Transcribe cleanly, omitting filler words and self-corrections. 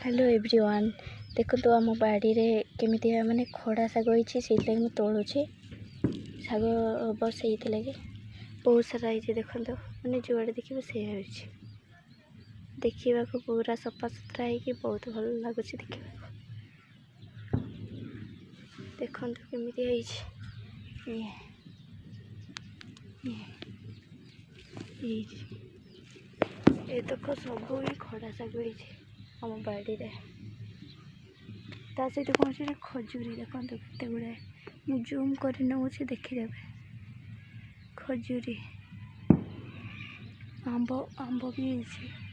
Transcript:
Hello everyone देखो आम बाड़ी रे केमिति माने खड़ा शाग होइछि से लगे तोलुछि शाग बसई लगे बहुत सारा होइछि देखंतो माने जुआड़े देखिबो से होइछि देखिबा को पूरा सफा सुथरा है कि बहुत भल लागुछि देखिबा देखंतो केमिति होइछि ये देखो सब ही खड़ा शाग होइछि आम बाड़ी रे ता सहित कौन से खजूरी देखो केते गुड़ाए मु जूम कर नौछि देखिदेबे खजूरी आंब भी है।